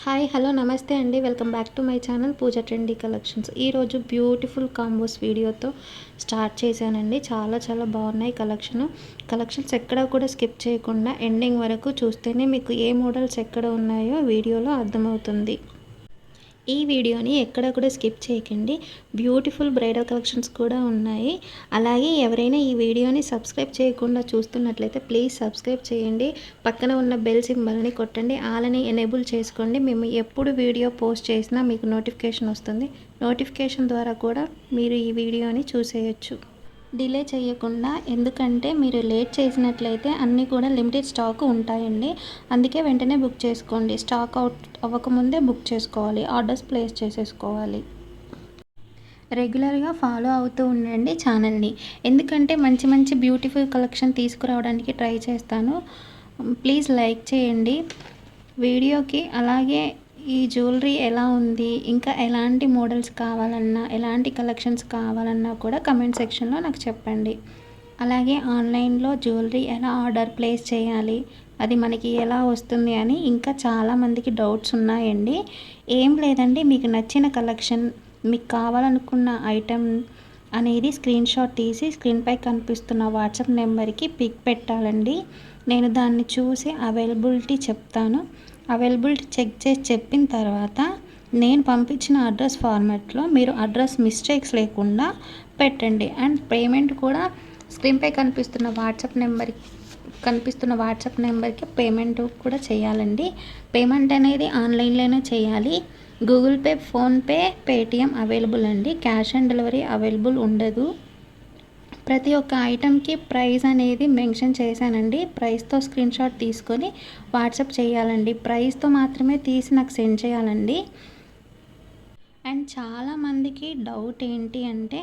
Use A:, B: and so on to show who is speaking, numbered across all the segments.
A: Hi hello namaste అండి. Welcome back to my channel Pooja trendy collections. ఈరోజు beautiful combos వీడియోతో start చేశానండి. చాలా బాగున్నాయి కలెక్షన్స్ ఎక్కడ కూడా స్కిప్ చేయకుండా ఎండింగ్ వరకు చూస్తేనే మీకు ఏ మోడల్స్ ఎక్కడ ఉన్నాయో వీడియోలో అర్థమవుతుంది. ఈ వీడియోని ఎక్కడ కూడా స్కిప్ చేయకండి. బ్యూటిఫుల్ బ్రైడల్ కలెక్షన్స్ కూడా ఉన్నాయి. అలాగే ఎవరైనా ఈ వీడియోని సబ్స్క్రైబ్ చేయకుండా చూస్తున్నట్లయితే ప్లీజ్ సబ్స్క్రైబ్ చేయండి. పక్కన ఉన్న బెల్ సింబల్ని కొట్టండి. ఆలని ఎనేబుల్ చేసుకోండి. మేము ఎప్పుడు వీడియో పోస్ట్ చేసినా మీకు నోటిఫికేషన్ వస్తుంది. నోటిఫికేషన్ ద్వారా కూడా మీరు ఈ వీడియోని చూసేయచ్చు. డిలే చేయకుండా, ఎందుకంటే మీరు లేట్ చేసినట్లయితే అన్నీ కూడా లిమిటెడ్ స్టాక్ ఉంటాయండి. అందుకే వెంటనే బుక్ చేసుకోండి. స్టాక్ అవుట్ అవ్వకముందే బుక్ చేసుకోవాలి. ఆర్డర్స్ ప్లేస్ చేసేసుకోవాలి. రెగ్యులర్గా ఫాలో అవుతూ ఉండండి ఛానల్ని, ఎందుకంటే మంచి బ్యూటిఫుల్ కలెక్షన్ తీసుకురావడానికి ట్రై చేస్తాను. ప్లీజ్ లైక్ చేయండి వీడియోకి. అలాగే ఈ జ్యువెలరీ ఎలా ఉంది, ఇంకా ఎలాంటి మోడల్స్ కావాలన్నా, ఎలాంటి కలెక్షన్స్ కావాలన్నా కూడా కమెంట్ సెక్షన్లో నాకు చెప్పండి. అలాగే ఆన్లైన్లో జ్యువెలరీ ఎలా ఆర్డర్ ప్లేస్ చేయాలి, అది మనకి ఎలా వస్తుంది అని ఇంకా చాలామందికి డౌట్స్ ఉన్నాయండి. ఏం లేదండి, మీకు నచ్చిన కలెక్షన్, మీకు కావాలనుకున్న ఐటెం అనేది స్క్రీన్ షాట్ తీసి స్క్రీన్పై కనిపిస్తున్న వాట్సాప్ నెంబర్కి పిక్ పెట్టాలండి. నేను దాన్ని చూసి అవైలబిలిటీ చెప్తాను. అవైలబిలిటీ చెక్ చేసి చెప్పిన తర్వాత నేను పంపించిన అడ్రస్ ఫార్మాట్లో మీరు అడ్రస్ మిస్టేక్స్ లేకుండా పెట్టండి. అండ్ పేమెంట్ కూడా స్క్రీన్పై కనిపిస్తున్న వాట్సాప్ నెంబర్కి పేమెంట్ కూడా చేయాలండి. పేమెంట్ అనేది ఆన్లైన్లోనే చేయాలి. Google pay, PhonePe, Paytm available అండి. క్యాష్ ఆన్ డెలివరీ అవైలబుల్ ఉండదు. ప్రతి ఒక్క ఐటెంకి ప్రైస్ అనేది మెన్షన్ చేశానండి. ప్రైస్తో స్క్రీన్ షాట్ తీసుకొని వాట్సాప్ చేయాలండి. ప్రైస్తో మాత్రమే తీసి నాకు సెండ్ చేయాలండి. అండ్ చాలామందికి డౌట్ ఏంటి అంటే,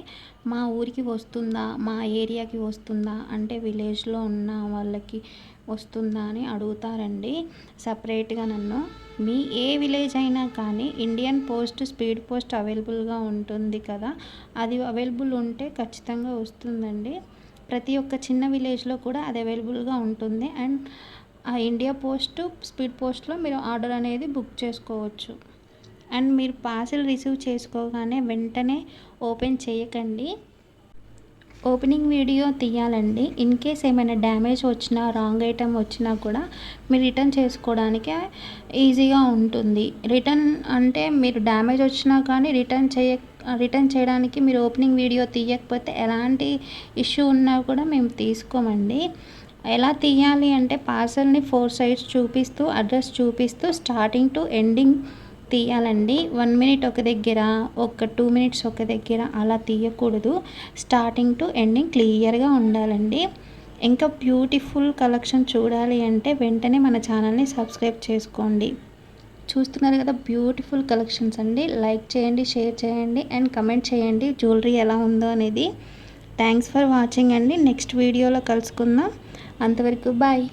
A: మా ఊరికి వస్తుందా, మా ఏరియాకి వస్తుందా, అంటే విలేజ్లో ఉన్న వాళ్ళకి వస్తుందా అని అడుగుతారండి సపరేట్గా నన్ను. మీ ఏ విలేజ్ అయినా కానీ ఇండియన్ పోస్ట్, స్పీడ్ పోస్ట్ అవైలబుల్గా ఉంటుంది కదా, అది అవైలబుల్ ఉంటే ఖచ్చితంగా వస్తుందండి. ప్రతి ఒక్క చిన్న విలేజ్లో కూడా అది అవైలబుల్గా ఉంటుంది. అండ్ ఆ ఇండియా పోస్ట్, స్పీడ్ పోస్ట్లో మీరు ఆర్డర్ అనేది బుక్ చేసుకోవచ్చు. అండ్ మీరు పార్సిల్ రిసీవ్ చేసుకోగానే వెంటనే ఓపెన్ చేయకండి. ఓపెనింగ్ వీడియో తీయాలండి. ఇన్ కేస్ ఏమైనా డ్యామేజ్ వచ్చినా, రాంగ్ ఐటెం వచ్చినా కూడా మీరు రిటర్న్ చేసుకోవడానికి ఈజీగా ఉంటుంది. రిటర్న్ అంటే మీరు డ్యామేజ్ వచ్చినా కానీ రిటర్న్ చేయడానికి మీరు ఓపెనింగ్ వీడియో తీయకపోతే ఎలాంటి ఇష్యూ ఉన్నా కూడా మేము తీసుకోమండి. ఎలా తీయాలి అంటే పార్సల్ని 4 సైడ్స్ చూపిస్తూ, అడ్రస్ చూపిస్తూ స్టార్టింగ్ టు ఎండింగ్ తీయాలండి. 1 మినిట్ ఒక దగ్గర, ఒక 2 మినిట్స్ ఒక దగ్గర అలా తీయకూడదు. స్టార్టింగ్ టు ఎండింగ్ క్లియర్గా ఉండాలండి. ఇంకా బ్యూటిఫుల్ కలెక్షన్ చూడాలి అంటే వెంటనే మన ఛానల్ని సబ్స్క్రైబ్ చేసుకోండి. చూస్తున్నారు కదా బ్యూటిఫుల్ కలెక్షన్స్ అండి. లైక్ చేయండి, షేర్ చేయండి అండ్ కమెంట్ చేయండి జ్యువెలరీ ఎలా ఉందో అనేది. థ్యాంక్స్ ఫర్ వాచింగ్ అండి. నెక్స్ట్ వీడియోలో కలుసుకుందాం. అంతవరకు బాయ్.